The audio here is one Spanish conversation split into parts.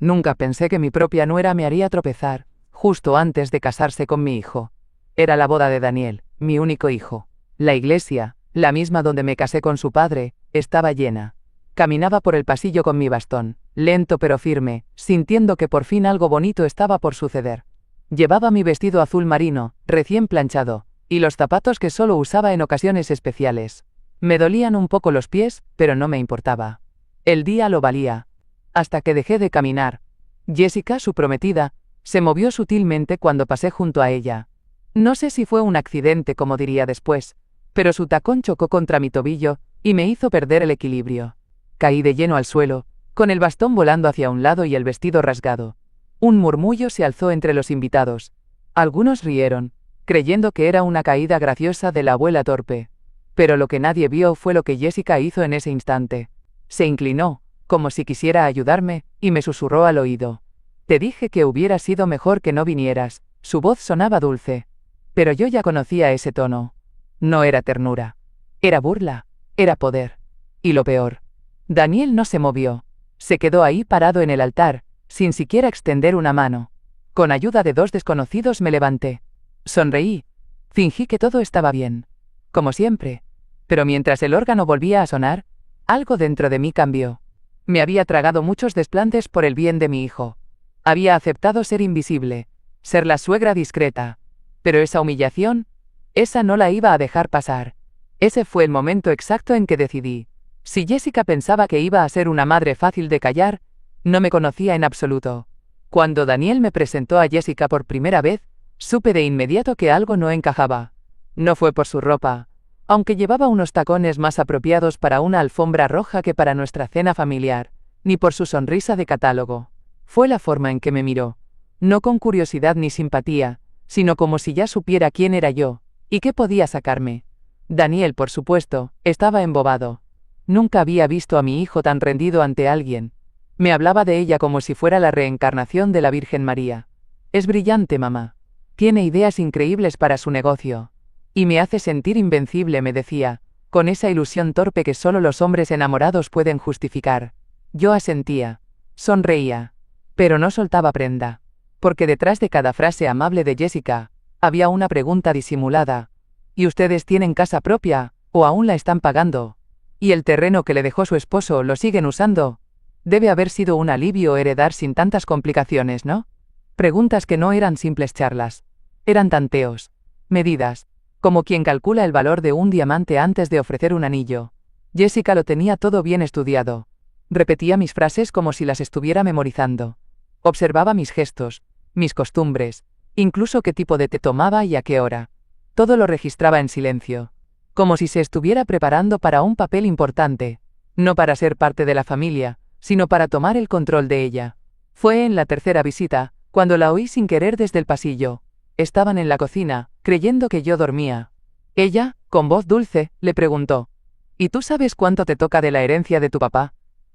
Nunca pensé que mi propia nuera me haría tropezar, justo antes de casarse con mi hijo. Era la boda de Daniel, mi único hijo. La iglesia, la misma donde me casé con su padre, estaba llena. Caminaba por el pasillo con mi bastón, lento pero firme, sintiendo que por fin algo bonito estaba por suceder. Llevaba mi vestido azul marino, recién planchado, y los zapatos que solo usaba en ocasiones especiales. Me dolían un poco los pies, pero no me importaba. El día lo valía. Hasta que dejé de caminar. Jessica, su prometida, se movió sutilmente cuando pasé junto a ella. No sé si fue un accidente, como diría después, pero su tacón chocó contra mi tobillo y me hizo perder el equilibrio. Caí de lleno al suelo, con el bastón volando hacia un lado y el vestido rasgado. Un murmullo se alzó entre los invitados. Algunos rieron, creyendo que era una caída graciosa de la abuela torpe. Pero lo que nadie vio fue lo que Jessica hizo en ese instante. Se inclinó, como si quisiera ayudarme, y me susurró al oído. Te dije que hubiera sido mejor que no vinieras. Su voz sonaba dulce. Pero yo ya conocía ese tono. No era ternura. Era burla. Era poder. Y lo peor. Daniel no se movió. Se quedó ahí parado en el altar, sin siquiera extender una mano. Con ayuda de dos desconocidos me levanté. Sonreí. Fingí que todo estaba bien. Como siempre. Pero mientras el órgano volvía a sonar, algo dentro de mí cambió. Me había tragado muchos desplantes por el bien de mi hijo. Había aceptado ser invisible, ser la suegra discreta. Pero esa humillación, esa no la iba a dejar pasar. Ese fue el momento exacto en que decidí. Si Jessica pensaba que iba a ser una madre fácil de callar, no me conocía en absoluto. Cuando Daniel me presentó a Jessica por primera vez, supe de inmediato que algo no encajaba. No fue por su ropa, aunque llevaba unos tacones más apropiados para una alfombra roja que para nuestra cena familiar, ni por su sonrisa de catálogo. Fue la forma en que me miró, no con curiosidad ni simpatía, sino como si ya supiera quién era yo, y qué podía sacarme. Daniel, por supuesto, estaba embobado. Nunca había visto a mi hijo tan rendido ante alguien. Me hablaba de ella como si fuera la reencarnación de la Virgen María. Es brillante, mamá. Tiene ideas increíbles para su negocio. Y me hace sentir invencible, me decía, con esa ilusión torpe que solo los hombres enamorados pueden justificar. Yo asentía. Sonreía. Pero no soltaba prenda. Porque detrás de cada frase amable de Jessica, había una pregunta disimulada. ¿Y ustedes tienen casa propia, o aún la están pagando? ¿Y el terreno que le dejó su esposo lo siguen usando? Debe haber sido un alivio heredar sin tantas complicaciones, ¿no? Preguntas que no eran simples charlas. Eran tanteos. Medidas. Como quien calcula el valor de un diamante antes de ofrecer un anillo. Jessica lo tenía todo bien estudiado. Repetía mis frases como si las estuviera memorizando. Observaba mis gestos, mis costumbres, incluso qué tipo de té tomaba y a qué hora. Todo lo registraba en silencio. Como si se estuviera preparando para un papel importante. No para ser parte de la familia, sino para tomar el control de ella. Fue en la tercera visita, cuando la oí sin querer desde el pasillo. Estaban en la cocina, creyendo que yo dormía. Ella, con voz dulce, le preguntó: ¿Y tú sabes cuánto te toca de la herencia de tu papá?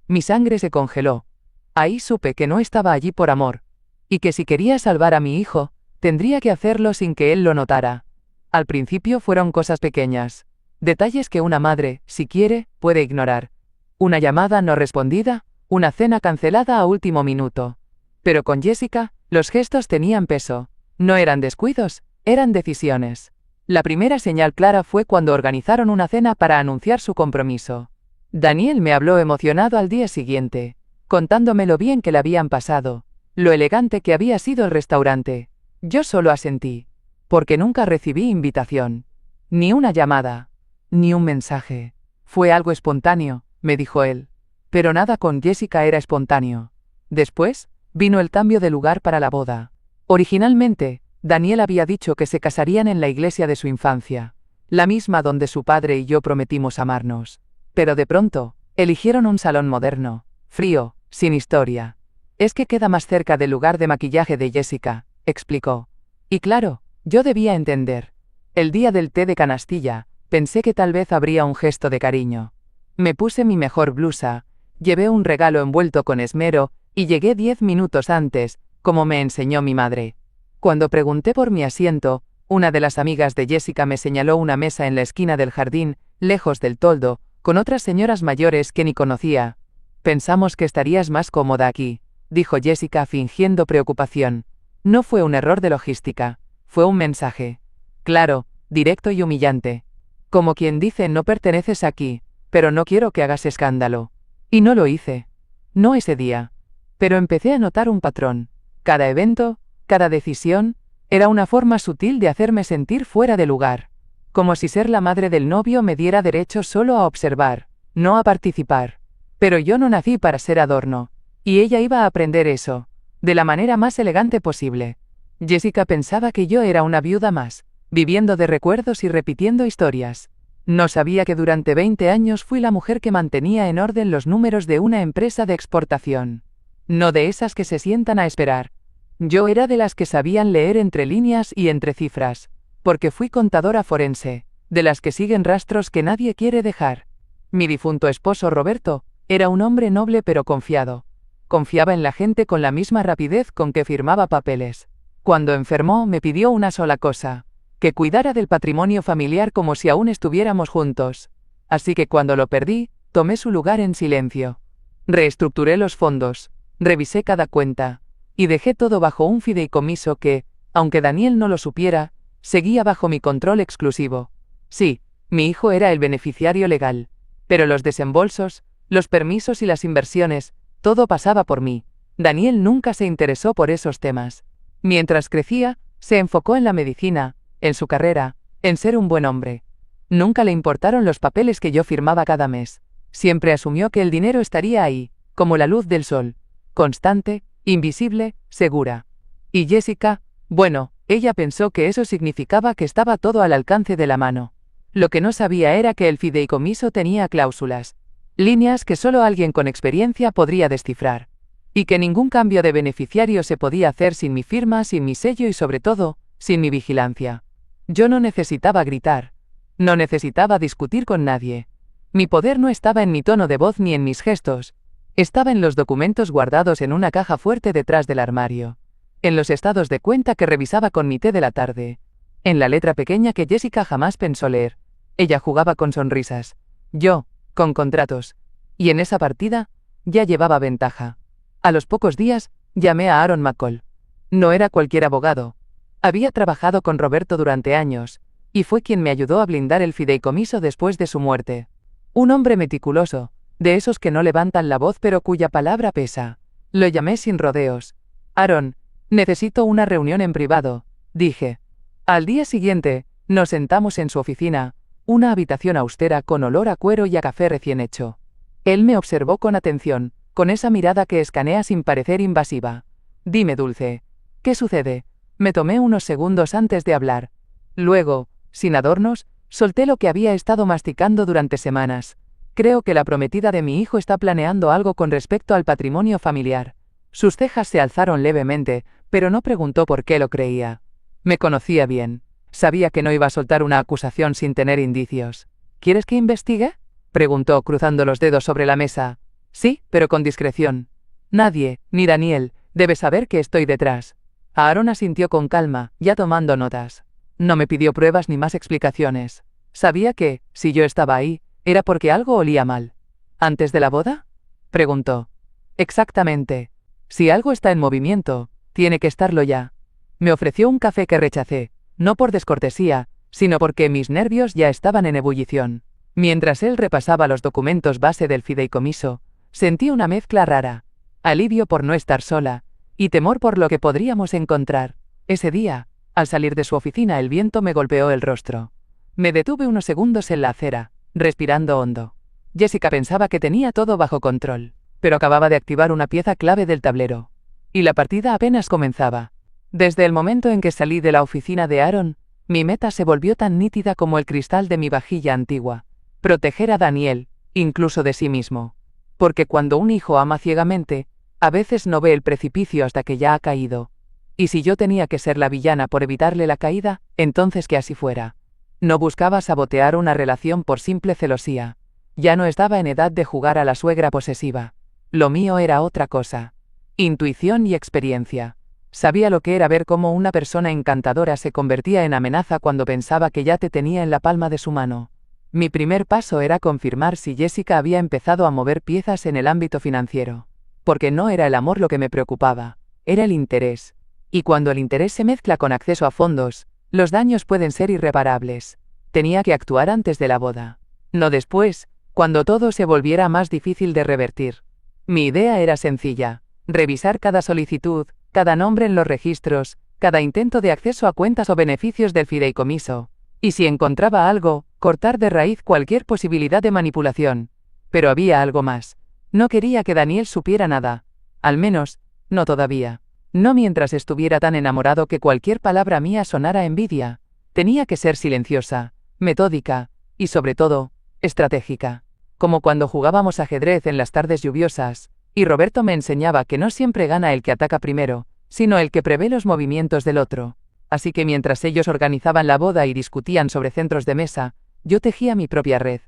Mi sangre se congeló. Ahí supe que no estaba allí por amor. Y que si quería salvar a mi hijo, tendría que hacerlo sin que él lo notara. Al principio fueron cosas pequeñas. Detalles que una madre, si quiere, puede ignorar. Una llamada no respondida, una cena cancelada a último minuto. Pero con Jessica, los gestos tenían peso. No eran descuidos, eran decisiones. La primera señal clara fue cuando organizaron una cena para anunciar su compromiso. Daniel me habló emocionado al día siguiente, contándome lo bien que le habían pasado, lo elegante que había sido el restaurante. Yo solo asentí, porque nunca recibí invitación. Ni una llamada, ni un mensaje. Fue algo espontáneo, me dijo él. Pero nada con Jessica era espontáneo. Después, vino el cambio de lugar para la boda. Originalmente, Daniel había dicho que se casarían en la iglesia de su infancia, la misma donde su padre y yo prometimos amarnos. Pero de pronto, eligieron un salón moderno, frío, sin historia. Es que queda más cerca del lugar de maquillaje de Jessica, explicó. Y claro, yo debía entender. El día del té de canastilla, pensé que tal vez habría un gesto de cariño. Me puse mi mejor blusa, llevé un regalo envuelto con esmero, y llegué 10 minutos antes, como me enseñó mi madre. Cuando pregunté por mi asiento, una de las amigas de Jessica me señaló una mesa en la esquina del jardín, lejos del toldo, con otras señoras mayores que ni conocía. Pensamos que estarías más cómoda aquí. dijo Jessica fingiendo preocupación. No fue un error de logística, fue un mensaje. Claro, directo y humillante. Como quien dice, no perteneces aquí, pero no quiero que hagas escándalo. Y no lo hice. No ese día. Pero empecé a notar un patrón. Cada evento, cada decisión, era una forma sutil de hacerme sentir fuera de lugar. Como si ser la madre del novio me diera derecho solo a observar, no a participar. Pero yo no nací para ser adorno. Y ella iba a aprender eso, de la manera más elegante posible. Jessica pensaba que yo era una viuda más, viviendo de recuerdos y repitiendo historias. No sabía que durante 20 años fui la mujer que mantenía en orden los números de una empresa de exportación. No de esas que se sientan a esperar. Yo era de las que sabían leer entre líneas y entre cifras, porque fui contadora forense, de las que siguen rastros que nadie quiere dejar. Mi difunto esposo Roberto era un hombre noble pero confiado. Confiaba en la gente con la misma rapidez con que firmaba papeles. Cuando enfermó me pidió una sola cosa: que cuidara del patrimonio familiar como si aún estuviéramos juntos. Así que cuando lo perdí, tomé su lugar en silencio. Reestructuré los fondos, revisé cada cuenta, y dejé todo bajo un fideicomiso que, aunque Daniel no lo supiera, seguía bajo mi control exclusivo. Sí, mi hijo era el beneficiario legal, pero los desembolsos, los permisos y las inversiones, todo pasaba por mí. Daniel nunca se interesó por esos temas. Mientras crecía, se enfocó en la medicina, en su carrera, en ser un buen hombre. Nunca le importaron los papeles que yo firmaba cada mes. Siempre asumió que el dinero estaría ahí, como la luz del sol, constante, invisible, segura. Y Jessica, bueno, ella pensó que eso significaba que estaba todo al alcance de la mano. Lo que no sabía era que el fideicomiso tenía cláusulas, líneas que solo alguien con experiencia podría descifrar, y que ningún cambio de beneficiario se podía hacer sin mi firma, sin mi sello y sobre todo, sin mi vigilancia. Yo no necesitaba gritar, no necesitaba discutir con nadie. Mi poder no estaba en mi tono de voz ni en mis gestos, estaba en los documentos guardados en una caja fuerte detrás del armario, en los estados de cuenta que revisaba con mi té de la tarde, en la letra pequeña que Jessica jamás pensó leer. Ella jugaba con sonrisas, yo, con contratos, y en esa partida, ya llevaba ventaja. A los pocos días, llamé a Aaron McCall. No era cualquier abogado. Había trabajado con Roberto durante años, y fue quien me ayudó a blindar el fideicomiso después de su muerte. Un hombre meticuloso, de esos que no levantan la voz pero cuya palabra pesa. Lo llamé sin rodeos. Aaron, necesito una reunión en privado, dije. Al día siguiente, nos sentamos en su oficina, una habitación austera con olor a cuero y a café recién hecho. Él me observó con atención, con esa mirada que escanea sin parecer invasiva. Dime, Dulce, ¿qué sucede? Me tomé unos segundos antes de hablar. Luego, sin adornos, solté lo que había estado masticando durante semanas. Creo que la prometida de mi hijo está planeando algo con respecto al patrimonio familiar. Sus cejas se alzaron levemente, pero no preguntó por qué lo creía. Me conocía bien. Sabía que no iba a soltar una acusación sin tener indicios. ¿Quieres que investigue?, preguntó cruzando los dedos sobre la mesa. Sí, pero con discreción. Nadie, ni Daniel, debe saber que estoy detrás. Aaron asintió con calma, ya tomando notas. No me pidió pruebas ni más explicaciones. Sabía que, si yo estaba ahí, era porque algo olía mal. ¿Antes de la boda?, preguntó. Exactamente. Si algo está en movimiento, tiene que estarlo ya. Me ofreció un café que rechacé, no por descortesía, sino porque mis nervios ya estaban en ebullición. Mientras él repasaba los documentos base del fideicomiso, sentí una mezcla rara, alivio por no estar sola, y temor por lo que podríamos encontrar. Ese día, al salir de su oficina, el viento me golpeó el rostro. Me detuve unos segundos en la acera, respirando hondo. Jessica pensaba que tenía todo bajo control, pero acababa de activar una pieza clave del tablero. Y la partida apenas comenzaba. Desde el momento en que salí de la oficina de Aaron, mi meta se volvió tan nítida como el cristal de mi vajilla antigua: proteger a Daniel, incluso de sí mismo. Porque cuando un hijo ama ciegamente, a veces no ve el precipicio hasta que ya ha caído. Y si yo tenía que ser la villana por evitarle la caída, entonces que así fuera. No buscaba sabotear una relación por simple celosía. Ya no estaba en edad de jugar a la suegra posesiva. Lo mío era otra cosa. Intuición y experiencia. Sabía lo que era ver cómo una persona encantadora se convertía en amenaza cuando pensaba que ya te tenía en la palma de su mano. Mi primer paso era confirmar si Jessica había empezado a mover piezas en el ámbito financiero. porque no era el amor lo que me preocupaba, era el interés. Y cuando el interés se mezcla con acceso a fondos, los daños pueden ser irreparables. Tenía que actuar antes de la boda. No después, cuando todo se volviera más difícil de revertir. Mi idea era sencilla: revisar cada solicitud, cada nombre en los registros, cada intento de acceso a cuentas o beneficios del fideicomiso. Y si encontraba algo, cortar de raíz cualquier posibilidad de manipulación. Pero había algo más. No quería que Daniel supiera nada. Al menos, no todavía. No mientras estuviera tan enamorado que cualquier palabra mía sonara envidia. Tenía que ser silenciosa, metódica, y sobre todo, estratégica. Como cuando jugábamos ajedrez en las tardes lluviosas, y Roberto me enseñaba que no siempre gana el que ataca primero, sino el que prevé los movimientos del otro. Así que mientras ellos organizaban la boda y discutían sobre centros de mesa, yo tejía mi propia red.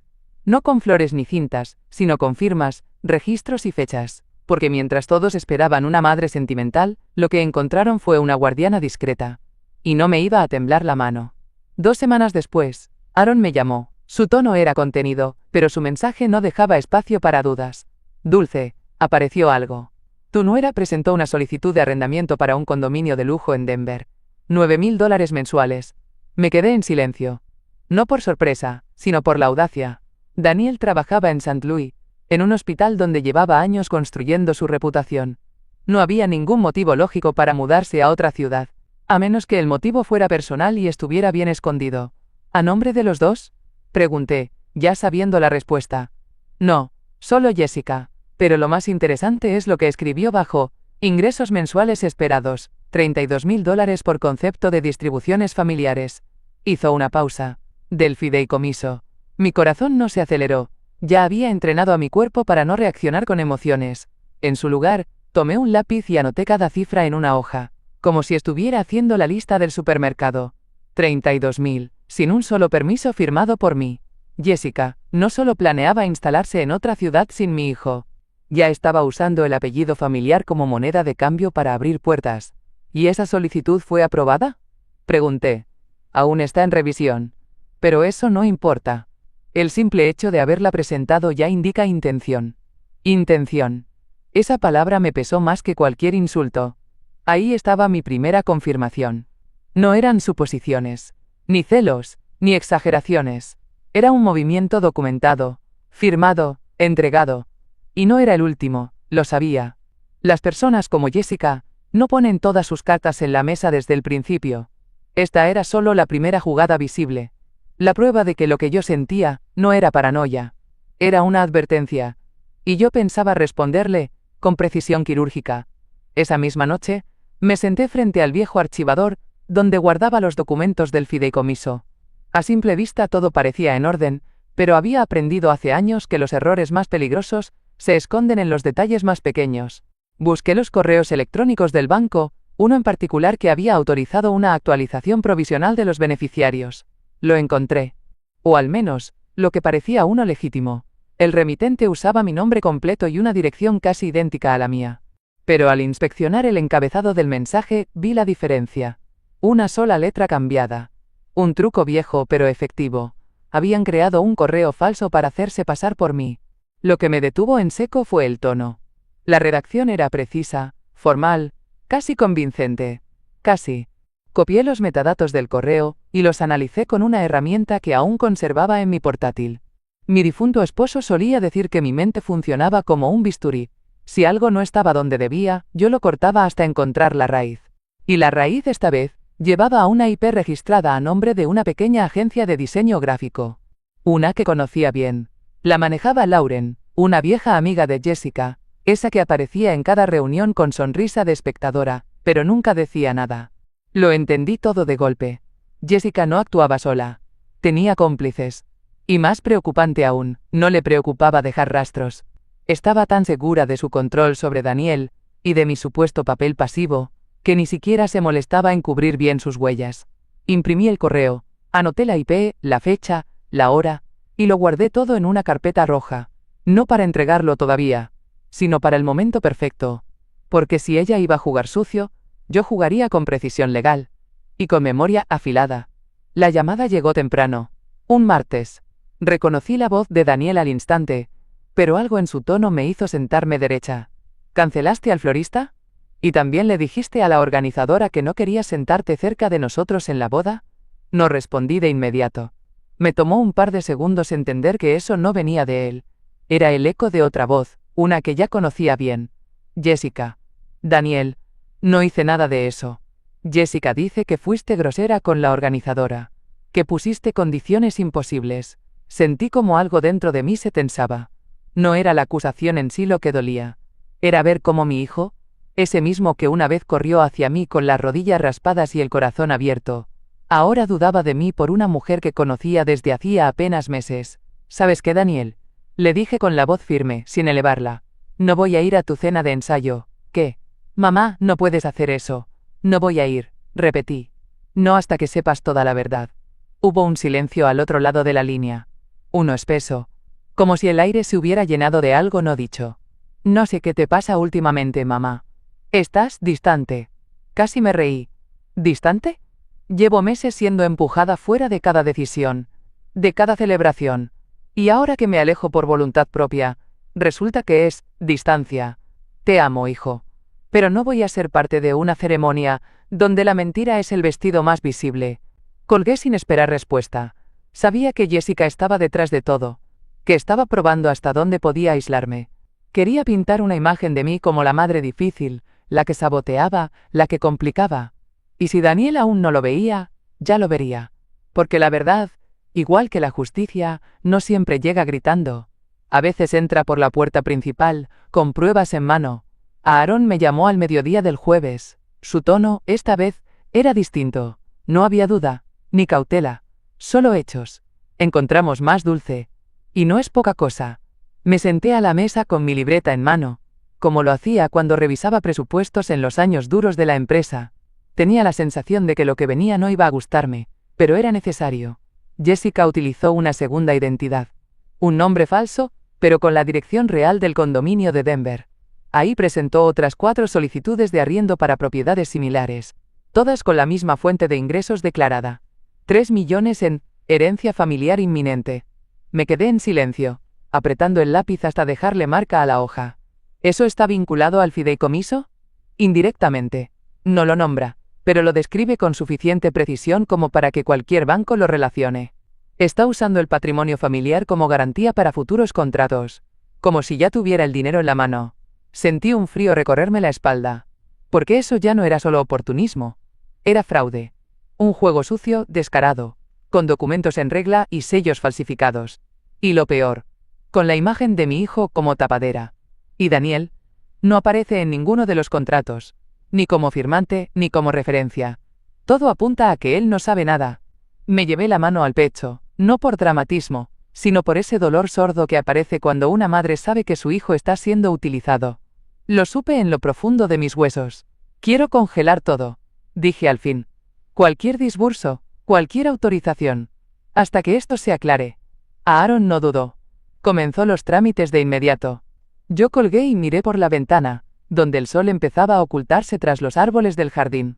No con flores ni cintas, sino con firmas, registros y fechas. Porque mientras todos esperaban una madre sentimental, lo que encontraron fue una guardiana discreta. Y no me iba a temblar la mano. 2 semanas después, Aaron me llamó. Su tono era contenido, pero su mensaje no dejaba espacio para dudas. Dulce, apareció algo. Tu nuera presentó una solicitud de arrendamiento para un condominio de lujo en Denver. $9,000 mensuales. Me quedé en silencio. No por sorpresa, sino por la audacia. Daniel trabajaba en St. Louis, en un hospital donde llevaba años construyendo su reputación. No había ningún motivo lógico para mudarse a otra ciudad, a menos que el motivo fuera personal y estuviera bien escondido. ¿A nombre de los dos?, pregunté, ya sabiendo la respuesta. No, solo Jessica, pero lo más interesante es lo que escribió bajo: ingresos mensuales esperados, $32,000 por concepto de distribuciones familiares. Hizo una pausa. Del fideicomiso. Mi corazón no se aceleró. Ya había entrenado a mi cuerpo para no reaccionar con emociones. En su lugar, tomé un lápiz y anoté cada cifra en una hoja, como si estuviera haciendo la lista del supermercado. 32,000, sin un solo permiso firmado por mí. Jessica no solo planeaba instalarse en otra ciudad sin mi hijo. Ya estaba usando el apellido familiar como moneda de cambio para abrir puertas. ¿Y esa solicitud fue aprobada?, pregunté. Aún está en revisión. Pero eso no importa. El simple hecho de haberla presentado ya indica intención. Intención. Esa palabra me pesó más que cualquier insulto. Ahí estaba mi primera confirmación. No eran suposiciones, ni celos, ni exageraciones. Era un movimiento documentado, firmado, entregado. Y no era el último, lo sabía. Las personas como Jessica no ponen todas sus cartas en la mesa desde el principio. Esta era solo la primera jugada visible. La prueba de que lo que yo sentía no era paranoia. Era una advertencia. Y yo pensaba responderle, con precisión quirúrgica. Esa misma noche, me senté frente al viejo archivador, donde guardaba los documentos del fideicomiso. A simple vista todo parecía en orden, pero había aprendido hace años que los errores más peligrosos se esconden en los detalles más pequeños. Busqué los correos electrónicos del banco, uno en particular que había autorizado una actualización provisional de los beneficiarios. Lo encontré. O al menos, lo que parecía uno legítimo. El remitente usaba mi nombre completo y una dirección casi idéntica a la mía. Pero al inspeccionar el encabezado del mensaje, vi la diferencia. Una sola letra cambiada. Un truco viejo pero efectivo. Habían creado un correo falso para hacerse pasar por mí. Lo que me detuvo en seco fue el tono. La redacción era precisa, formal, casi convincente. Casi. Copié los metadatos del correo y los analicé con una herramienta que aún conservaba en mi portátil. Mi difunto esposo solía decir que mi mente funcionaba como un bisturí. Si algo no estaba donde debía, yo lo cortaba hasta encontrar la raíz. Y la raíz esta vez llevaba a una IP registrada a nombre de una pequeña agencia de diseño gráfico. Una que conocía bien. La manejaba Lauren, una vieja amiga de Jessica, esa que aparecía en cada reunión con sonrisa de espectadora, pero nunca decía nada. Lo entendí todo de golpe. Jessica no actuaba sola. Tenía cómplices. Y más preocupante aún, no le preocupaba dejar rastros. Estaba tan segura de su control sobre Daniel, y de mi supuesto papel pasivo, que ni siquiera se molestaba en cubrir bien sus huellas. Imprimí el correo, anoté la IP, la fecha, la hora, y lo guardé todo en una carpeta roja. No para entregarlo todavía, sino para el momento perfecto. Porque si ella iba a jugar sucio, yo jugaría con precisión legal. Y con memoria afilada. La llamada llegó temprano. Un martes. Reconocí la voz de Daniel al instante, pero algo en su tono me hizo sentarme derecha. ¿Cancelaste al florista? ¿Y también le dijiste a la organizadora que no querías sentarte cerca de nosotros en la boda? No respondí de inmediato. Me tomó un par de segundos entender que eso no venía de él. Era el eco de otra voz, una que ya conocía bien. Jessica. Daniel. No hice nada de eso. Jessica dice que fuiste grosera con la organizadora. Que pusiste condiciones imposibles. Sentí como algo dentro de mí se tensaba. No era la acusación en sí lo que dolía. Era ver cómo mi hijo, ese mismo que una vez corrió hacia mí con las rodillas raspadas y el corazón abierto, ahora dudaba de mí por una mujer que conocía desde hacía apenas meses. ¿Sabes qué, Daniel? Le dije con la voz firme, sin elevarla. No voy a ir a tu cena de ensayo. ¿Qué? Mamá, no puedes hacer eso. No voy a ir, repetí. No hasta que sepas toda la verdad. Hubo un silencio al otro lado de la línea. Uno espeso. Como si el aire se hubiera llenado de algo no dicho. No sé qué te pasa últimamente, mamá. Estás distante. Casi me reí. ¿Distante? Llevo meses siendo empujada fuera de cada decisión, de cada celebración. Y ahora que me alejo por voluntad propia, resulta que es distancia. Te amo, hijo. Pero no voy a ser parte de una ceremonia donde la mentira es el vestido más visible. Colgué sin esperar respuesta. Sabía que Jessica estaba detrás de todo, que estaba probando hasta dónde podía aislarme. Quería pintar una imagen de mí como la madre difícil, la que saboteaba, la que complicaba. Y si Daniel aún no lo veía, ya lo vería. Porque la verdad, igual que la justicia, no siempre llega gritando. A veces entra por la puerta principal, con pruebas en mano. Aarón me llamó al mediodía del jueves. Su tono, esta vez, era distinto. No había duda, ni cautela. Solo hechos. Encontramos más dulce. Y no es poca cosa. Me senté a la mesa con mi libreta en mano, como lo hacía cuando revisaba presupuestos en los años duros de la empresa. Tenía la sensación de que lo que venía no iba a gustarme, pero era necesario. Jessica utilizó una segunda identidad. Un nombre falso, pero con la dirección real del condominio de Denver. Ahí presentó otras 4 solicitudes de arriendo para propiedades similares, todas con la misma fuente de ingresos declarada. 3 millones en herencia familiar inminente. Me quedé en silencio, apretando el lápiz hasta dejarle marca a la hoja. ¿Eso está vinculado al fideicomiso? Indirectamente. No lo nombra, pero lo describe con suficiente precisión como para que cualquier banco lo relacione. Está usando el patrimonio familiar como garantía para futuros contratos, como si ya tuviera el dinero en la mano. Sentí un frío recorrerme la espalda, porque eso ya no era solo oportunismo. Era fraude. Un juego sucio, descarado, con documentos en regla y sellos falsificados. Y lo peor, con la imagen de mi hijo como tapadera. Y Daniel no aparece en ninguno de los contratos, ni como firmante, ni como referencia. Todo apunta a que él no sabe nada. Me llevé la mano al pecho, no por dramatismo, sino por ese dolor sordo que aparece cuando una madre sabe que su hijo está siendo utilizado. Lo supe en lo profundo de mis huesos. Quiero congelar todo, dije al fin. Cualquier disburso, cualquier autorización. Hasta que esto se aclare. Aaron no dudó. Comenzó los trámites de inmediato. Yo colgué y miré por la ventana, donde el sol empezaba a ocultarse tras los árboles del jardín.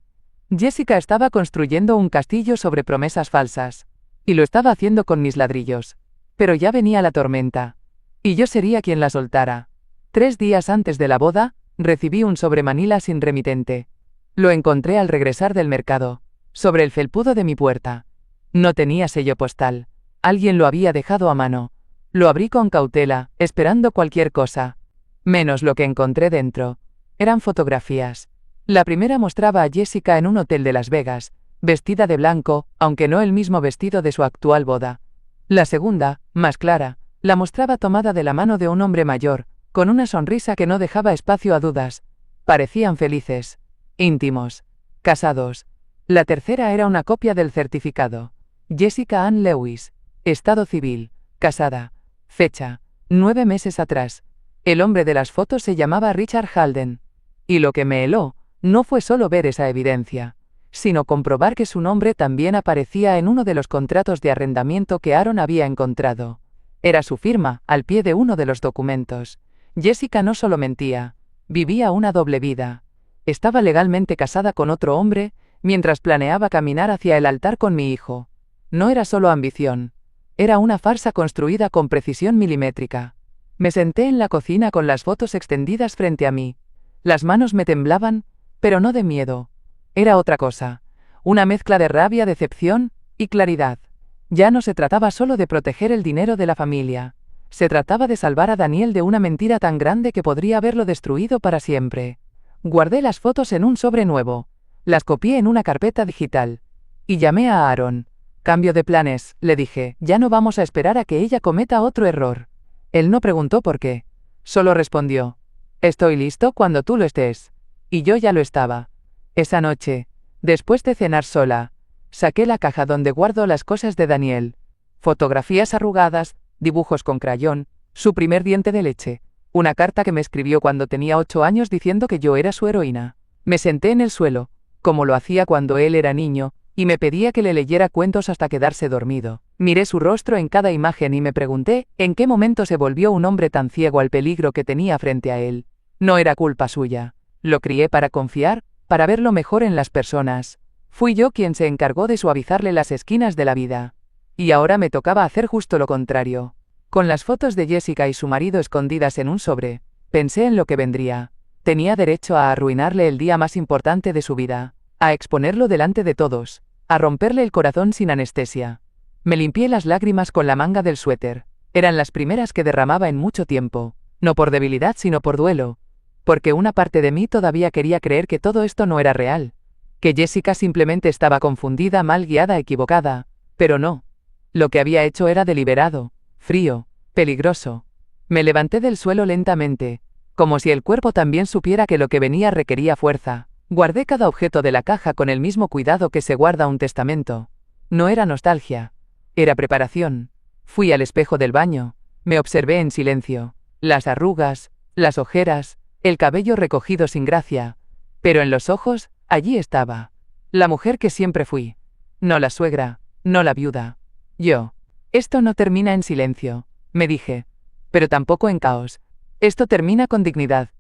Jessica estaba construyendo un castillo sobre promesas falsas. Y lo estaba haciendo con mis ladrillos. Pero ya venía la tormenta. Y yo sería quien la soltara. 3 días antes de la boda, recibí un sobre Manila sin remitente. Lo encontré al regresar del mercado, sobre el felpudo de mi puerta. No tenía sello postal. Alguien lo había dejado a mano. Lo abrí con cautela, esperando cualquier cosa. Menos lo que encontré dentro. Eran fotografías. La primera mostraba a Jessica en un hotel de Las Vegas, vestida de blanco, aunque no el mismo vestido de su actual boda. La segunda, más clara, la mostraba tomada de la mano de un hombre mayor, con una sonrisa que no dejaba espacio a dudas. Parecían felices, íntimos, casados. La tercera era una copia del certificado. Jessica Ann Lewis, estado civil, casada. Fecha, 9 meses atrás. El hombre de las fotos se llamaba Richard Halden. Y lo que me heló, no fue solo ver esa evidencia, sino comprobar que su nombre también aparecía en uno de los contratos de arrendamiento que Aaron había encontrado. Era su firma, al pie de uno de los documentos. Jessica no solo mentía, vivía una doble vida. Estaba legalmente casada con otro hombre, mientras planeaba caminar hacia el altar con mi hijo. No era solo ambición. Era una farsa construida con precisión milimétrica. Me senté en la cocina con las fotos extendidas frente a mí, Las manos me temblaban, pero no de miedo. Era otra cosa. Una mezcla de rabia, decepción y claridad. Ya no se trataba solo de proteger el dinero de la familia. Se trataba de salvar a Daniel de una mentira tan grande que podría haberlo destruido para siempre. Guardé las fotos en un sobre nuevo. Las copié en una carpeta digital. Y llamé a Aaron. Cambio de planes, le dije, ya no vamos a esperar a que ella cometa otro error. Él no preguntó por qué. Solo respondió, estoy listo cuando tú lo estés. Y yo ya lo estaba. Esa noche, después de cenar sola, saqué la caja donde guardo las cosas de Daniel. Fotografías arrugadas, dibujos con crayón, su primer diente de leche, una carta que me escribió cuando tenía 8 años diciendo que yo era su heroína. Me senté en el suelo, como lo hacía cuando él era niño, y me pedía que le leyera cuentos hasta quedarse dormido. Miré su rostro en cada imagen y me pregunté en qué momento se volvió un hombre tan ciego al peligro que tenía frente a él. No era culpa suya. Lo crié para confiar, para ver lo mejor en las personas. Fui yo quien se encargó de suavizarle las esquinas de la vida. Y ahora me tocaba hacer justo lo contrario. Con las fotos de Jessica y su marido escondidas en un sobre, pensé en lo que vendría. Tenía derecho a arruinarle el día más importante de su vida, a exponerlo delante de todos, a romperle el corazón sin anestesia. Me limpié las lágrimas con la manga del suéter. Eran las primeras que derramaba en mucho tiempo, no por debilidad sino por duelo, porque una parte de mí todavía quería creer que todo esto no era real, que Jessica simplemente estaba confundida, mal guiada, equivocada, pero no. Lo que había hecho era deliberado, frío, peligroso. Me levanté del suelo lentamente, como si el cuerpo también supiera que lo que venía requería fuerza. Guardé cada objeto de la caja con el mismo cuidado que se guarda un testamento. No era nostalgia, era preparación. Fui al espejo del baño, me observé en silencio, las arrugas, las ojeras, el cabello recogido sin gracia, pero en los ojos, allí estaba, la mujer que siempre fui. No la suegra, no la viuda. Yo. Esto no termina en silencio, me dije, pero tampoco en caos. Esto termina con dignidad.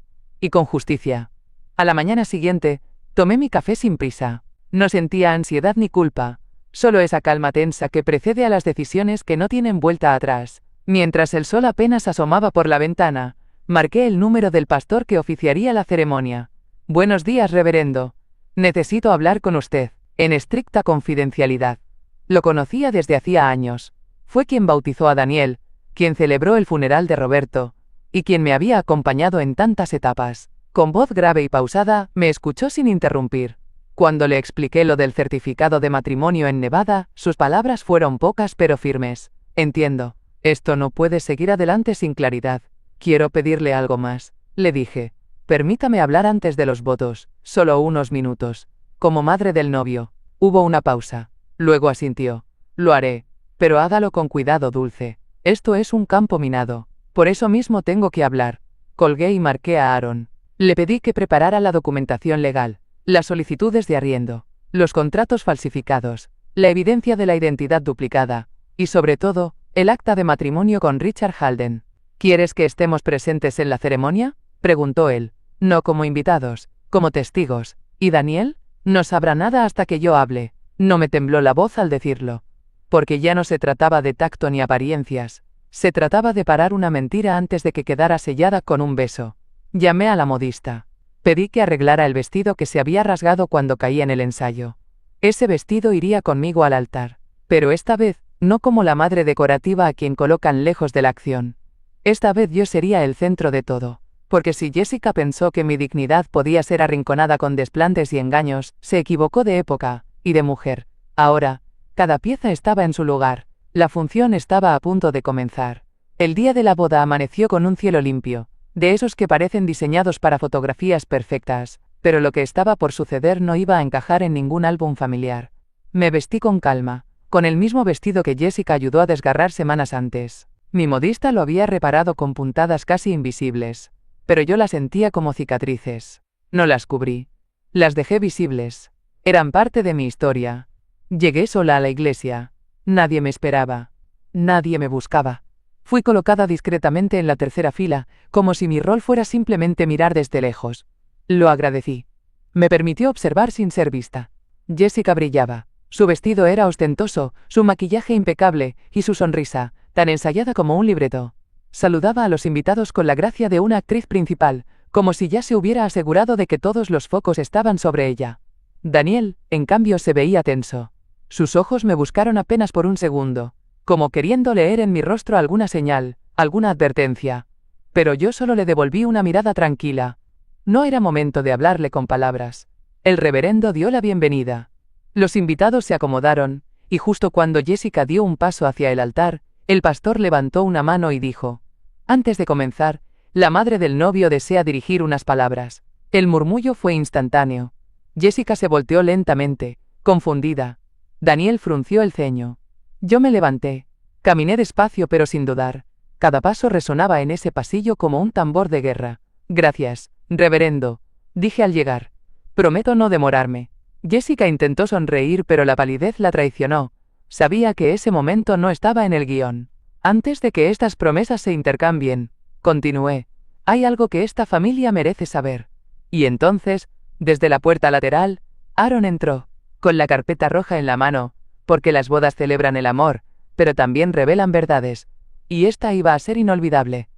Y con justicia. A la mañana siguiente, tomé mi café sin prisa. No sentía ansiedad ni culpa, solo esa calma tensa que precede a las decisiones que no tienen vuelta atrás. Mientras el sol apenas asomaba por la ventana, marqué el número del pastor que oficiaría la ceremonia. Buenos días, reverendo. Necesito hablar con usted, en estricta confidencialidad. Lo conocía desde hacía años. Fue quien bautizó a Daniel, quien celebró el funeral de Roberto, y quien me había acompañado en tantas etapas. Con voz grave y pausada, me escuchó sin interrumpir. Cuando le expliqué lo del certificado de matrimonio en Nevada, sus palabras fueron pocas pero firmes. Entiendo. Esto no puede seguir adelante sin claridad. Quiero pedirle algo más, le dije. Permítame hablar antes de los votos, solo unos minutos. Como madre del novio. Hubo una pausa. Luego asintió. Lo haré, pero hágalo con cuidado, Dulce. Esto es un campo minado. Por eso mismo tengo que hablar. Colgué y marqué a Aaron. Le pedí que preparara la documentación legal, las solicitudes de arriendo, los contratos falsificados, la evidencia de la identidad duplicada, y sobre todo, el acta de matrimonio con Richard Halden. ¿Quieres que estemos presentes en la ceremonia?, preguntó él. No como invitados, como testigos. ¿Y Daniel? No sabrá nada hasta que yo hable. No me tembló la voz al decirlo. Porque ya no se trataba de tacto ni apariencias. Se trataba de parar una mentira antes de que quedara sellada con un beso. Llamé a la modista. Pedí que arreglara el vestido que se había rasgado cuando caí en el ensayo. Ese vestido iría conmigo al altar. Pero esta vez, no como la madre decorativa a quien colocan lejos de la acción. Esta vez yo sería el centro de todo. Porque si Jessica pensó que mi dignidad podía ser arrinconada con desplantes y engaños, se equivocó de época, y de mujer. Ahora, cada pieza estaba en su lugar. La función estaba a punto de comenzar. El día de la boda amaneció con un cielo limpio, de esos que parecen diseñados para fotografías perfectas, pero lo que estaba por suceder no iba a encajar en ningún álbum familiar. Me vestí con calma, con el mismo vestido que Jessica ayudó a desgarrar semanas antes. Mi modista lo había reparado con puntadas casi invisibles, pero yo las sentía como cicatrices. No las cubrí. Las dejé visibles. Eran parte de mi historia. Llegué sola a la iglesia. Nadie me esperaba. Nadie me buscaba. Fui colocada discretamente en la tercera fila, como si mi rol fuera simplemente mirar desde lejos. Lo agradecí. Me permitió observar sin ser vista. Jessica brillaba. Su vestido era ostentoso, su maquillaje impecable, y su sonrisa, tan ensayada como un libreto. Saludaba a los invitados con la gracia de una actriz principal, como si ya se hubiera asegurado de que todos los focos estaban sobre ella. Daniel, en cambio, se veía tenso. Sus ojos me buscaron apenas por un segundo, como queriendo leer en mi rostro alguna señal, alguna advertencia. Pero yo solo le devolví una mirada tranquila. No era momento de hablarle con palabras. El reverendo dio la bienvenida. Los invitados se acomodaron, y justo cuando Jessica dio un paso hacia el altar, el pastor levantó una mano y dijo: «Antes de comenzar, la madre del novio desea dirigir unas palabras». El murmullo fue instantáneo. Jessica se volteó lentamente, confundida. Daniel frunció el ceño. Yo me levanté. Caminé despacio pero sin dudar. Cada paso resonaba en ese pasillo como un tambor de guerra. «Gracias, reverendo», dije al llegar. «Prometo no demorarme». Jessica intentó sonreír pero la palidez la traicionó. Sabía que ese momento no estaba en el guión. «Antes de que estas promesas se intercambien», continué, «hay algo que esta familia merece saber». Y entonces, desde la puerta lateral, Aaron entró, con la carpeta roja en la mano, porque las bodas celebran el amor, pero también revelan verdades. Y esta iba a ser inolvidable.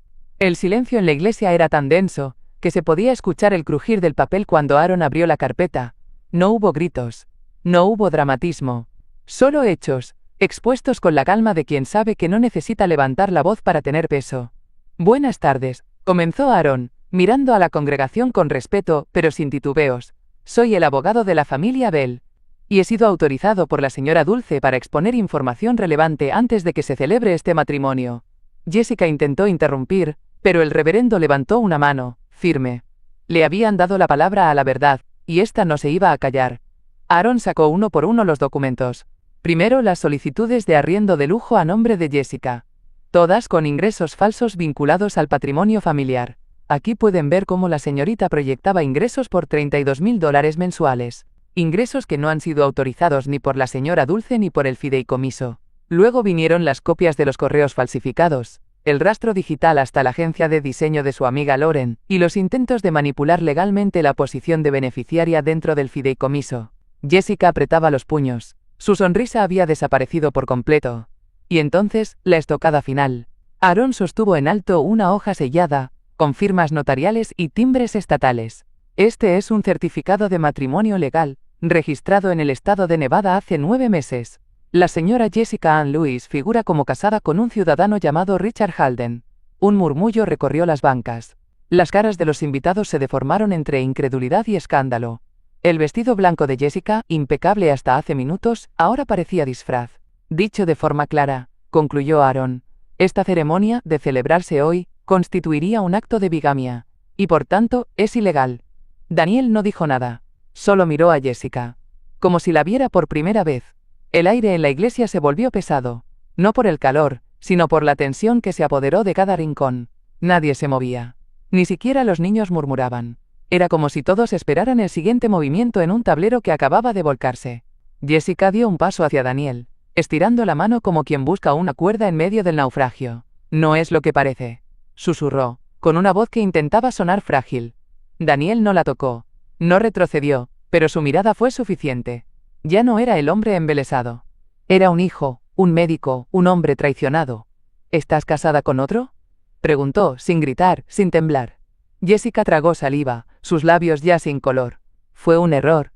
El silencio en la iglesia era tan denso, que se podía escuchar el crujir del papel cuando Aaron abrió la carpeta. No hubo gritos. No hubo dramatismo. Solo hechos, expuestos con la calma de quien sabe que no necesita levantar la voz para tener peso. «Buenas tardes», comenzó Aaron, mirando a la congregación con respeto, pero sin titubeos. «Soy el abogado de la familia Bell, y he sido autorizado por la señora Dulce para exponer información relevante antes de que se celebre este matrimonio». Jessica intentó interrumpir, pero el reverendo levantó una mano, firme. Le habían dado la palabra a la verdad, y ésta no se iba a callar. Aaron sacó uno por uno los documentos. Primero las solicitudes de arriendo de lujo a nombre de Jessica. Todas con ingresos falsos vinculados al patrimonio familiar. Aquí pueden ver cómo la señorita proyectaba ingresos por $32,000 mensuales. Ingresos que no han sido autorizados ni por la señora Dulce ni por el fideicomiso. Luego vinieron las copias de los correos falsificados, el rastro digital hasta la agencia de diseño de su amiga Lauren, y los intentos de manipular legalmente la posición de beneficiaria dentro del fideicomiso. Jessica apretaba los puños. Su sonrisa había desaparecido por completo. Y entonces, la estocada final. Aaron sostuvo en alto una hoja sellada, con firmas notariales y timbres estatales. Este es un certificado de matrimonio legal, registrado en el estado de Nevada hace 9 meses. La señora Jessica Ann Lewis figura como casada con un ciudadano llamado Richard Halden. Un murmullo recorrió las bancas. Las caras de los invitados se deformaron entre incredulidad y escándalo. El vestido blanco de Jessica, impecable hasta hace minutos, ahora parecía disfraz. Dicho de forma clara, concluyó Aaron, esta ceremonia, de celebrarse hoy, constituiría un acto de bigamia, y por tanto, es ilegal. Daniel no dijo nada. Solo miró a Jessica. Como si la viera por primera vez. El aire en la iglesia se volvió pesado. No por el calor, sino por la tensión que se apoderó de cada rincón. Nadie se movía. Ni siquiera los niños murmuraban. Era como si todos esperaran el siguiente movimiento en un tablero que acababa de volcarse. Jessica dio un paso hacia Daniel, estirando la mano como quien busca una cuerda en medio del naufragio. «No es lo que parece», susurró, con una voz que intentaba sonar frágil. Daniel no la tocó. No retrocedió, pero su mirada fue suficiente. Ya no era el hombre embelesado. Era un hijo, un médico, un hombre traicionado. «¿Estás casada con otro?», preguntó, sin gritar, sin temblar. Jessica tragó saliva, sus labios ya sin color. «Fue un error.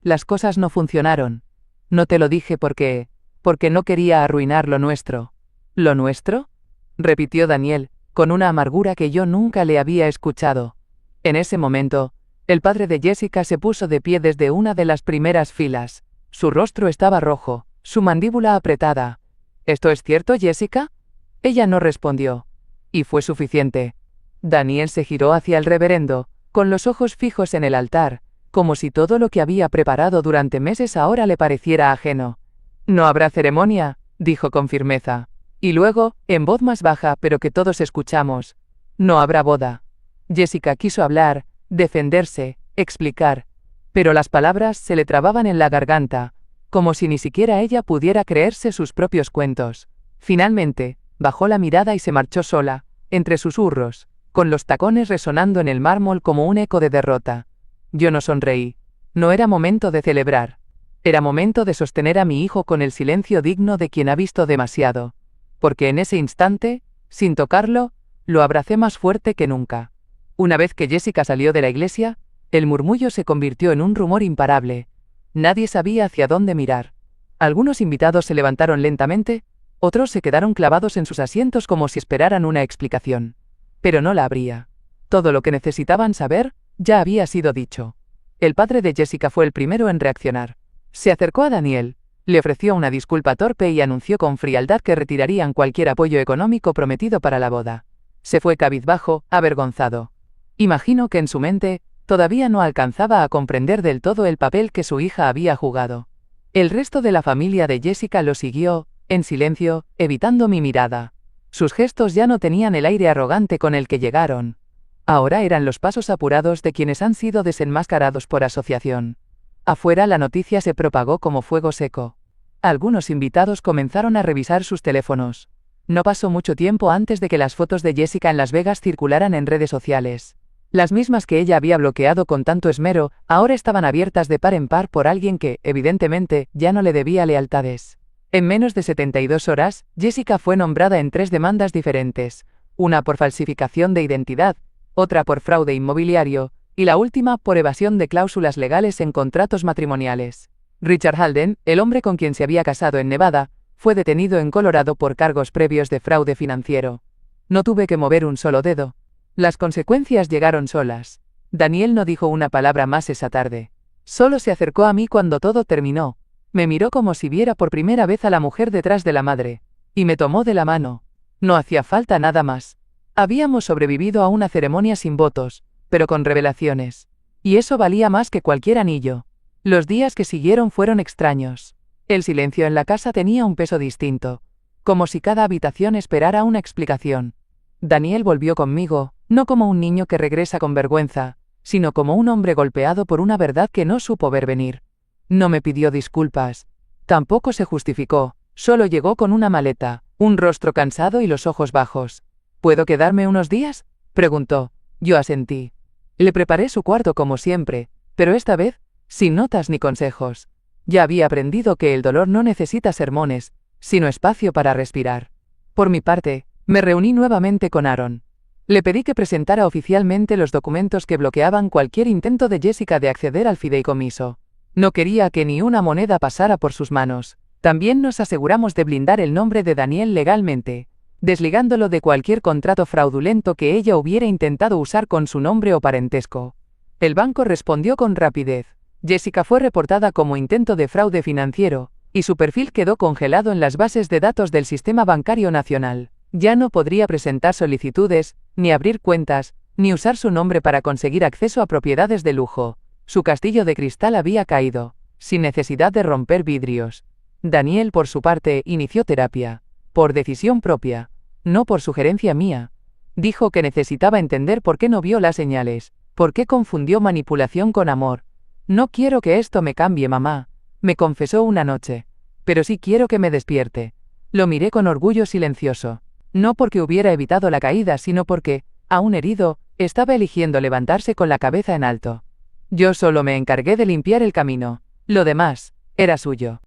Las cosas no funcionaron. No te lo dije porque no quería arruinar lo nuestro». «¿Lo nuestro?», repitió Daniel, con una amargura que yo nunca le había escuchado. En ese momento, el padre de Jessica se puso de pie desde una de las primeras filas. Su rostro estaba rojo, su mandíbula apretada. «¿Esto es cierto, Jessica?». Ella no respondió. Y fue suficiente. Daniel se giró hacia el reverendo, con los ojos fijos en el altar, como si todo lo que había preparado durante meses ahora le pareciera ajeno. «No habrá ceremonia», dijo con firmeza. Y luego, en voz más baja pero que todos escuchamos, «no habrá boda». Jessica quiso hablar, defenderse, explicar, pero las palabras se le trababan en la garganta, como si ni siquiera ella pudiera creerse sus propios cuentos. Finalmente, bajó la mirada y se marchó sola, entre susurros, con los tacones resonando en el mármol como un eco de derrota. Yo no sonreí. No era momento de celebrar. Era momento de sostener a mi hijo con el silencio digno de quien ha visto demasiado. Porque en ese instante, sin tocarlo, lo abracé más fuerte que nunca. Una vez que Jessica salió de la iglesia, el murmullo se convirtió en un rumor imparable. Nadie sabía hacia dónde mirar. Algunos invitados se levantaron lentamente, otros se quedaron clavados en sus asientos como si esperaran una explicación. Pero no la habría. Todo lo que necesitaban saber, ya había sido dicho. El padre de Jessica fue el primero en reaccionar. Se acercó a Daniel, le ofreció una disculpa torpe y anunció con frialdad que retirarían cualquier apoyo económico prometido para la boda. Se fue cabizbajo, avergonzado. Imagino que en su mente, todavía no alcanzaba a comprender del todo el papel que su hija había jugado. El resto de la familia de Jessica lo siguió, en silencio, evitando mi mirada. Sus gestos ya no tenían el aire arrogante con el que llegaron. Ahora eran los pasos apurados de quienes han sido desenmascarados por asociación. Afuera la noticia se propagó como fuego seco. Algunos invitados comenzaron a revisar sus teléfonos. No pasó mucho tiempo antes de que las fotos de Jessica en Las Vegas circularan en redes sociales. Las mismas que ella había bloqueado con tanto esmero, ahora estaban abiertas de par en par por alguien que, evidentemente, ya no le debía lealtades. En menos de 72 horas, Jessica fue nombrada en 3 demandas diferentes, una por falsificación de identidad, otra por fraude inmobiliario, y la última por evasión de cláusulas legales en contratos matrimoniales. Richard Halden, el hombre con quien se había casado en Nevada, fue detenido en Colorado por cargos previos de fraude financiero. No tuve que mover un solo dedo. Las consecuencias llegaron solas. Daniel no dijo una palabra más esa tarde. Solo se acercó a mí cuando todo terminó. Me miró como si viera por primera vez a la mujer detrás de la madre. Y me tomó de la mano. No hacía falta nada más. Habíamos sobrevivido a una ceremonia sin votos, pero con revelaciones. Y eso valía más que cualquier anillo. Los días que siguieron fueron extraños. El silencio en la casa tenía un peso distinto. Como si cada habitación esperara una explicación. Daniel volvió conmigo, no como un niño que regresa con vergüenza, sino como un hombre golpeado por una verdad que no supo ver venir. No me pidió disculpas. Tampoco se justificó, solo llegó con una maleta, un rostro cansado y los ojos bajos. ¿Puedo quedarme unos días?, preguntó. Yo asentí. Le preparé su cuarto como siempre, pero esta vez, sin notas ni consejos. Ya había aprendido que el dolor no necesita sermones, sino espacio para respirar. Por mi parte, me reuní nuevamente con Aaron. Le pedí que presentara oficialmente los documentos que bloqueaban cualquier intento de Jessica de acceder al fideicomiso. No quería que ni una moneda pasara por sus manos. También nos aseguramos de blindar el nombre de Daniel legalmente, desligándolo de cualquier contrato fraudulento que ella hubiera intentado usar con su nombre o parentesco. El banco respondió con rapidez. Jessica fue reportada como intento de fraude financiero, y su perfil quedó congelado en las bases de datos del Sistema Bancario Nacional. Ya no podría presentar solicitudes, ni abrir cuentas, ni usar su nombre para conseguir acceso a propiedades de lujo. Su castillo de cristal había caído, sin necesidad de romper vidrios. Daniel, por su parte, inició terapia. Por decisión propia, no por sugerencia mía. Dijo que necesitaba entender por qué no vio las señales, por qué confundió manipulación con amor. No quiero que esto me cambie, mamá, me confesó una noche. Pero sí quiero que me despierte. Lo miré con orgullo silencioso. No porque hubiera evitado la caída, sino porque, aún herido, estaba eligiendo levantarse con la cabeza en alto. Yo solo me encargué de limpiar el camino. Lo demás, era suyo.